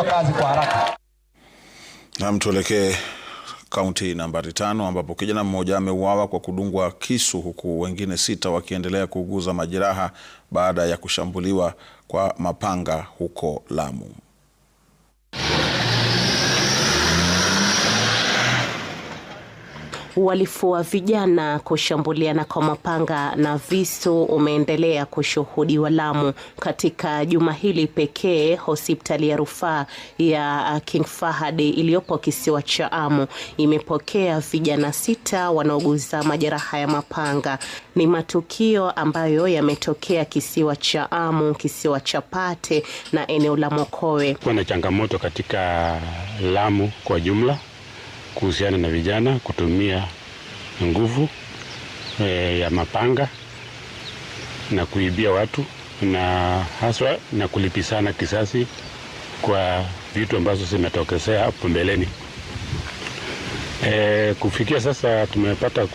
kufanyiwa kazi kwa haraka. Na tuelekee kaunti nambari 5 ambapo kijana mmoja ameuawa kwa kudungwa kisu huku wengine 6 wakiendelea kuuguza majeraha baada ya kushambuliwa kwa mapanga huko Lamu. Uhalifu wa vijana kushambuliana kwa mapanga na visu umeendelea kushuhudiwa Lamu. Katika juma hili pekee, hospitali ya rufaa ya King Fahad iliyopo kisiwa cha Amu imepokea vijana 6 wanaoguza majeraha ya mapanga. Ni matukio ambayo yametokea kisiwa cha Amu, kisiwa cha Pate na eneo la Mokowe. Kuna changamoto katika Lamu kwa jumla kuhusiana na vijana kutumia nguvu ya mapanga na kuibia watu na haswa na kulipisana kisasi kwa vitu ambazo zimetokezea hapo mbeleni. Kufikia sasa tumepata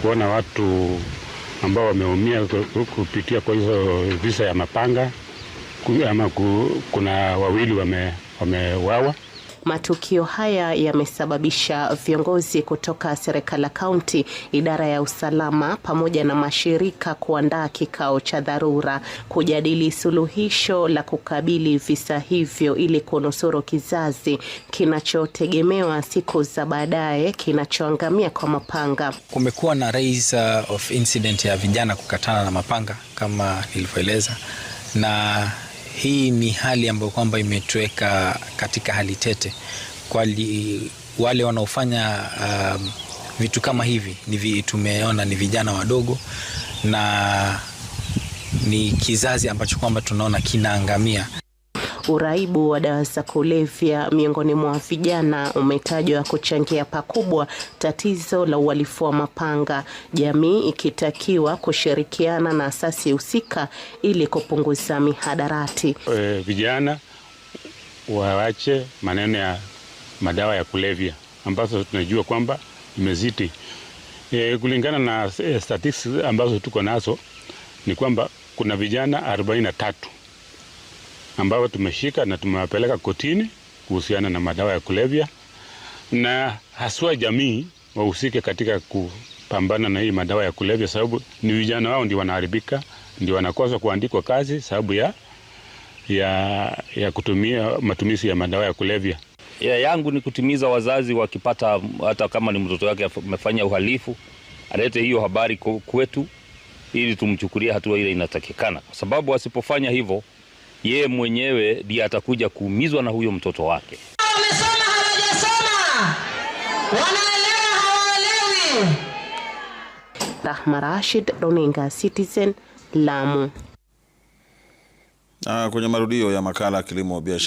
kuona watu ambao wameumia kupitia kwa hizo visa ya mapanga, ama kuna wawili wamewawa. Matukio haya yamesababisha viongozi kutoka serikali ya kaunti, idara ya usalama pamoja na mashirika kuandaa kikao cha dharura kujadili suluhisho la kukabili visa hivyo ili kunusuru kizazi kinachotegemewa siku za baadaye kinachoangamia kwa mapanga. Kumekuwa na rise of incident ya vijana kukatana na mapanga kama nilivyoeleza, na hii ni hali ambayo kwamba imetuweka katika hali tete. Kwa wale wanaofanya vitu kama hivi tumeona ni vijana wadogo na ni kizazi ambacho kwamba tunaona kinaangamia. Uraibu wa dawa za kulevya miongoni mwa vijana umetajwa kuchangia pakubwa tatizo la uhalifu wa mapanga, jamii ikitakiwa kushirikiana na asasi husika ili kupunguza mihadarati. Vijana waache maneno ya madawa ya kulevya ambazo tunajua kwamba imezidi. Kulingana na statistics ambazo tuko nazo ni kwamba kuna vijana 43 ambao tumeshika na tumewapeleka kotini kuhusiana na madawa ya kulevya, na haswa jamii wahusike katika kupambana na hii madawa ya kulevya, sababu ni vijana wao ndio wanaharibika, ndio wanakosa kuandikwa kazi sababu ya kutumia matumizi ya madawa ya kulevya. Yangu ni kutimiza wazazi wakipata, hata kama ni mtoto wake amefanya uhalifu, alete hiyo habari kwetu ili tumchukulie hatua ile inatakikana, kwa sababu asipofanya hivyo yeye mwenyewe ndiye atakuja kuumizwa na huyo mtoto wake. Wamesoma hawajasoma, wanaelewa hawaelewi. Rahma Rashid, Runinga Citizen, Lamu. Kwenye marudio ya makala Kilimo Biashara.